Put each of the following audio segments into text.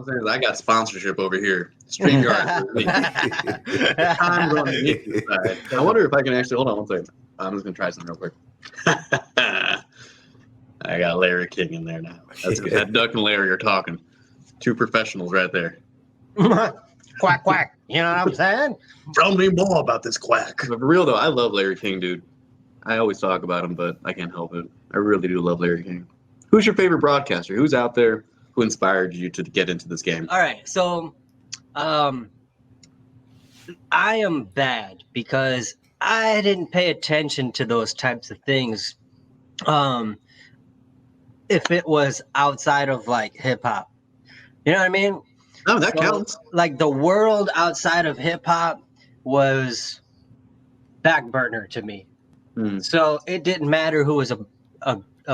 I'm saying is I got sponsorship over here. StreamYard. I'm going to meet this side. I wonder if I can actually hold on one second. I'm just gonna try something real quick. I got Larry King in there now. That's good. That Duck and Larry are talking. Two professionals right there. Quack, quack. You know what I'm saying? Tell me more about this quack. But for real, though, I love Larry King, dude. I always talk about him, but I can't help it. I really do love Larry King. Who's your favorite broadcaster? Who's out there who inspired you to get into this game? All right. So I am bad because I didn't pay attention to those types of things. If it was outside of like hip hop, you know what I mean? No, that counts. Like the world outside of hip hop was back burner to me. So it didn't matter who was a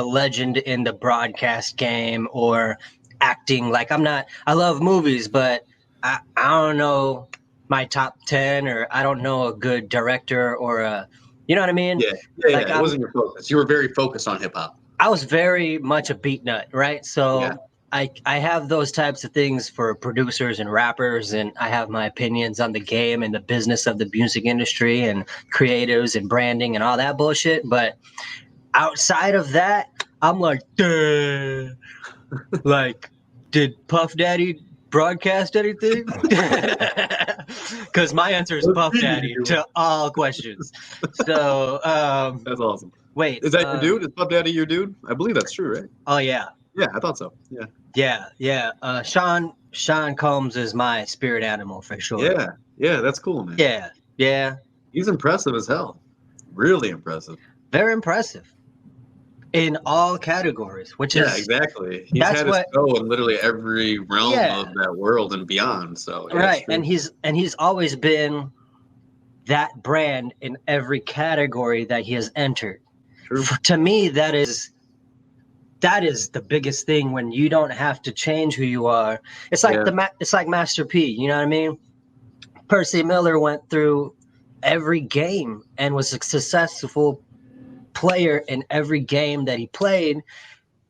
legend in the broadcast game or acting. Like I love movies, but I don't know my top 10 or I don't know a good director or you know what I mean? Yeah. Like it wasn't your focus. You were very focused on hip hop. I was very much a beat nut, right? So I have those types of things for producers and rappers, and I have my opinions on the game and the business of the music industry and creatives and branding and all that bullshit. But outside of that, I'm like, duh. Like, did Puff Daddy broadcast anything? Because my answer is Puff Daddy to all questions. So that's awesome. Wait, is that your dude? Is Puff Daddy your dude? I believe that's true, right? Oh yeah. Yeah, I thought so. Yeah. Sean Combs is my spirit animal for sure. Yeah, that's cool, man. Yeah. He's impressive as hell. Really impressive. Very impressive. In all categories, which is exactly. He's had his go in literally every realm of that world and beyond. So right, and he's always been that brand in every category that he has entered. True. To me, that is the biggest thing when you don't have to change who you are. It's like it's like Master P. You know what I mean? Percy Miller went through every game and was a successful player in every game that he played,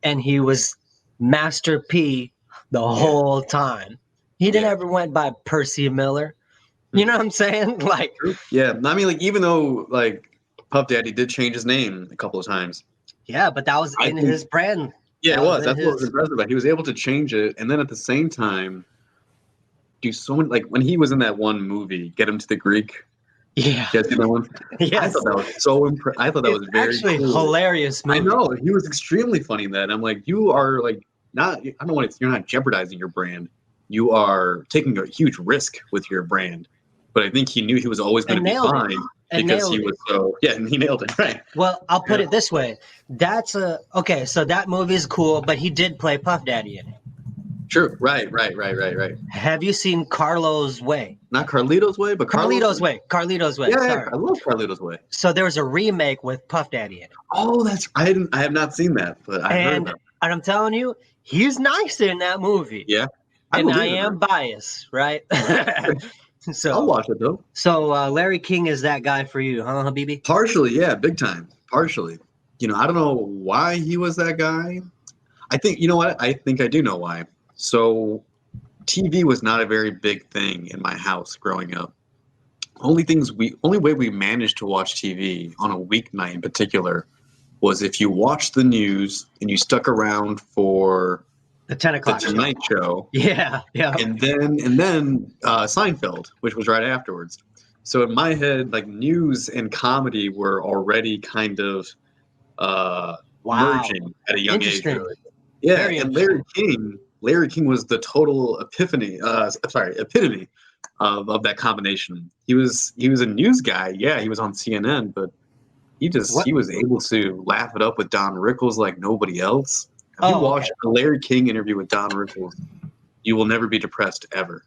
and he was Master P the whole time. He didn't ever went by Percy Miller. You know what I'm saying? Like, I mean, like, even though like Puff Daddy did change his name a couple of times. Yeah, but that was in his brand. Yeah, it was. That's what was impressive about. He was able to change it, and then at the same time, do so many. Like when he was in that one movie, Get Him to the Greek. Yeah. You guys see that one? Yes. I thought that was so impressive. I thought that was very actually cool. Hilarious movie. I know. He was extremely funny in that. And I'm like, you are like not. I don't want to. You're not jeopardizing your brand. You are taking a huge risk with your brand. But I think he knew he was always going to be fine because he was so. Yeah, and he nailed it. Right. Well, I'll put it this way. That's okay. So that movie is cool, but he did play Puff Daddy in it. True. Right. Have you seen Carlo's Way? Not Carlito's Way, but Carlito's Way. Carlito's Way. Yeah, sorry. I love Carlito's Way. So there was a remake with Puff Daddy in it. Oh, I have not seen that, but I heard about it. And I'm telling you, he's nice in that movie. Yeah. I am biased, right? So I'll watch it though. So Larry King is that guy for you, huh, Habibi? Partially, yeah, big time. Partially. You know, I don't know why he was that guy. I think, you know what? I think I do know why. So TV was not a very big thing in my house growing up. Only way we managed to watch TV on a weeknight in particular was if you watched the news and you stuck around for the 10 o'clock the Tonight Show. Yeah. And then Seinfeld, which was right afterwards. So in my head, like news and comedy were already kind of merging at a young age. Really. Yeah, very and Larry King was the total epitome of that combination. He was a news guy. Yeah, he was on CNN, but he was able to laugh it up with Don Rickles like nobody else. If you watch a Larry King interview with Don Rickles, you will never be depressed ever.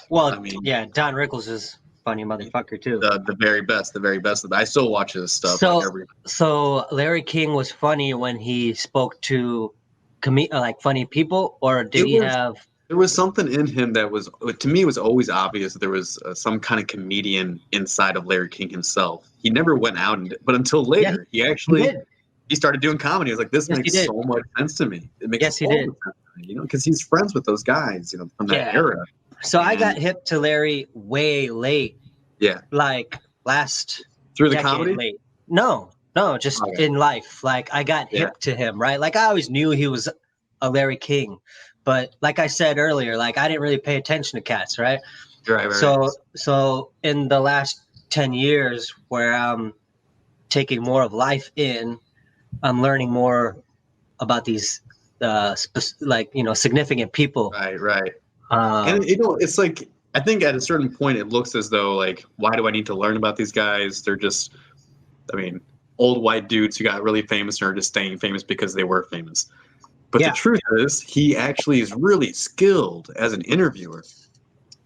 Well, I mean, yeah, Don Rickles is funny motherfucker too. The very best. I still watch his stuff. So Larry King was funny when he spoke to like funny people, or did he have? There was something in him that was, to me, it was always obvious that there was some kind of comedian inside of Larry King himself. He never went out, but until later, he started doing comedy. I was like, this makes so much sense to me. It makes he did. Sense to you know, because he's friends with those guys, you know, from that era. So I got hip to Larry way late. Yeah. Like last through the decade comedy. late. No, just in life. Like I got hip to him, right? Like I always knew he was a Larry King, but like I said earlier, like I didn't really pay attention to cats, right? Right. So in the last 10 years where I'm taking more of life in, I'm learning more about these like, you know, significant people. Right. And you know, it's like I think at a certain point it looks as though like, why do I need to learn about these guys? They're just, I mean, old white dudes who got really famous and are just staying famous because they were famous. But the truth is, he actually is really skilled as an interviewer.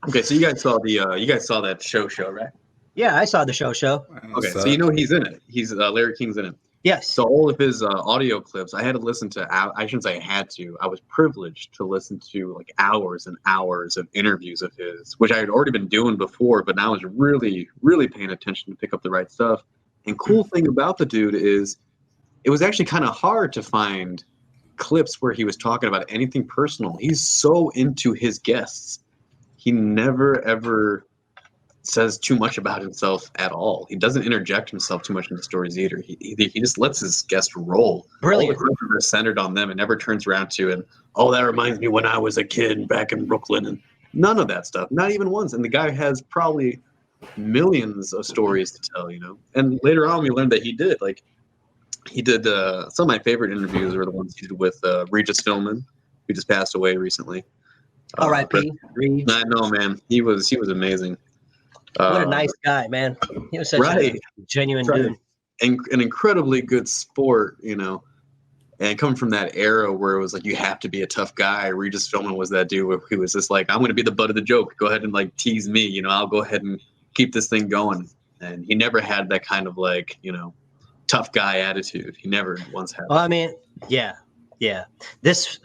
Okay, so you guys saw that show, right? Yeah, I saw the show. Okay, so you know he's in it. He's Larry King's in it. Yes. So all of his audio clips, I had to listen to. I shouldn't say I had to. I was privileged to listen to like hours and hours of interviews of his, which I had already been doing before, but now I was really, really paying attention to pick up the right stuff. And cool thing about the dude is, it was actually kind of hard to find clips where he was talking about anything personal. He's so into his guests. He never ever says too much about himself at all. He doesn't interject himself too much into stories either. He just lets his guest roll. Brilliant. All the questions are centered on them and never turns around to, and that reminds me when I was a kid back in Brooklyn, and none of that stuff. Not even once. And the guy has probably millions of stories to tell, you know. And later on we learned that he did some of my favorite interviews were the ones he did with Regis Philbin, who just passed away recently. R.I.P. I know, man. He was amazing. What a nice guy, man. He was such a genuine dude. And an incredibly good sport, you know. And coming from that era where it was like you have to be a tough guy, Regis Philbin was that dude where he was just like, I'm going to be the butt of the joke. Go ahead and like tease me, you know. I'll go ahead and keep this thing going. And he never had that kind of like, you know, tough guy attitude. He never once had. Well, I mean, yeah. This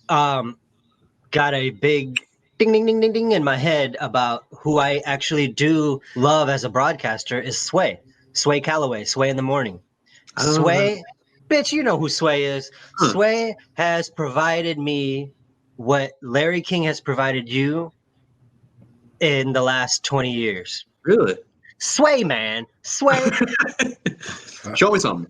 got a big ding, ding, ding, ding, ding in my head about who I actually do love as a broadcaster is Sway Calloway, Sway in the Morning. Sway, bitch, you know who Sway is. Sway has provided me what Larry King has provided you in the last 20 years. Really? Sway, man. Sway. Show me something.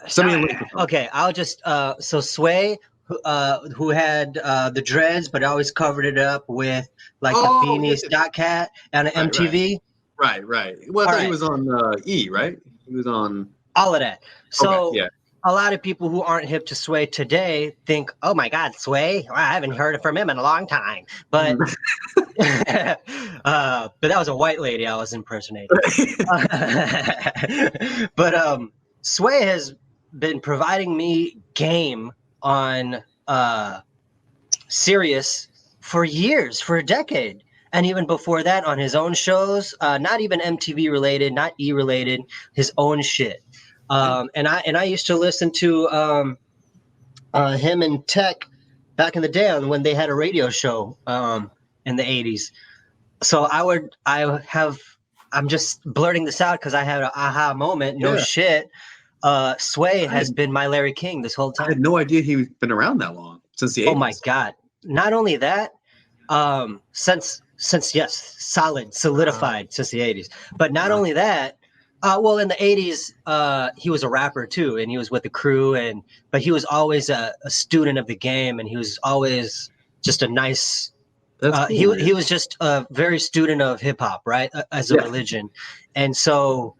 Send me a link. Okay, I'll just so Sway, who had the dreads, but always covered it up with like the beanies dot cat and an MTV. Right. Well, I thought he was on E, right? He was on all of that. So a lot of people who aren't hip to Sway today think, "Oh my God, Sway! Well, I haven't heard from him in a long time." But but that was a white lady I was impersonating. But Sway has been providing me game on Sirius for years, for a decade, and even before that on his own shows, not even MTV related, not E related, his own shit. And I used to listen to him and Tech back in the day when they had a radio show in the 80s. So I'm just blurting this out because I had an aha moment. No shit. Sway has been my Larry King this whole time. I had no idea he'd been around that long, since the 80s. Oh my God. Not only that, since solidified since the 80s. But not only that, well, in the 80s, he was a rapper too, and he was with the crew, but he was always a student of the game, and he was always just a nice. Cool, he was just a very student of hip hop, right, as a religion, and so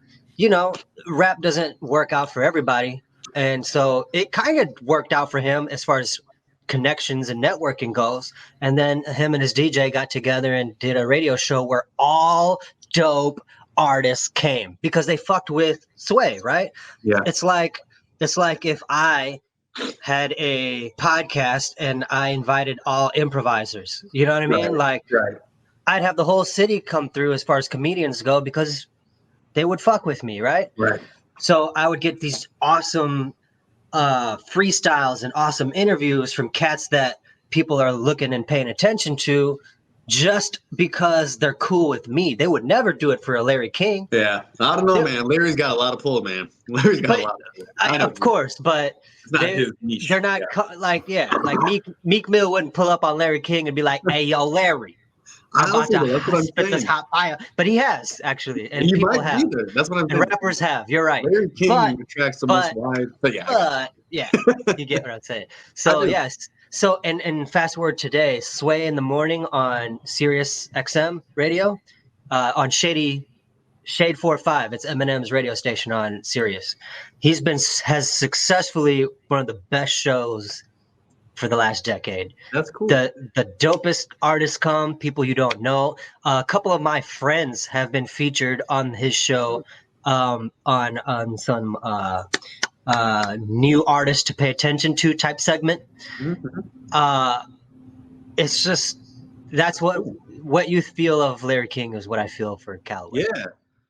rap doesn't work out for everybody, and so it kind of worked out for him as far as connections and networking goes. And then him and his DJ got together and did a radio show where all dope artists came because they fucked with Sway, right? Yeah. It's like if I had a podcast and I invited all improvisers, you know what I mean? Like, I'd have the whole city come through as far as comedians go because they would fuck with me, right? Right. So I would get these awesome freestyles and awesome interviews from cats that people are looking and paying attention to, just because they're cool with me. They would never do it for a Larry King. Yeah, I don't know, man. Larry's got a lot of pull, man. Larry's got a lot of pull. I know, of course, but it's not his niche. they're not like Meek Mill wouldn't pull up on Larry King and be like, "Hey, yo, Larry, I'm about to spit this hot fire," but he has actually, and people have. That's what I'm saying. And rappers have. You're right. Larry King attracts the most wide, but yeah, you get what I'm saying. So yes. So and fast forward today, Sway in the morning on Sirius XM radio, on Shade 45. It's Eminem's radio station on Sirius. Has successfully one of the best shows for the last decade. That's cool. The dopest artists come, people you don't know. A couple of my friends have been featured on his show, on some new artists to pay attention to type segment. Mm-hmm. It's just that's what you feel of Larry King is what I feel for Calloway. Yeah,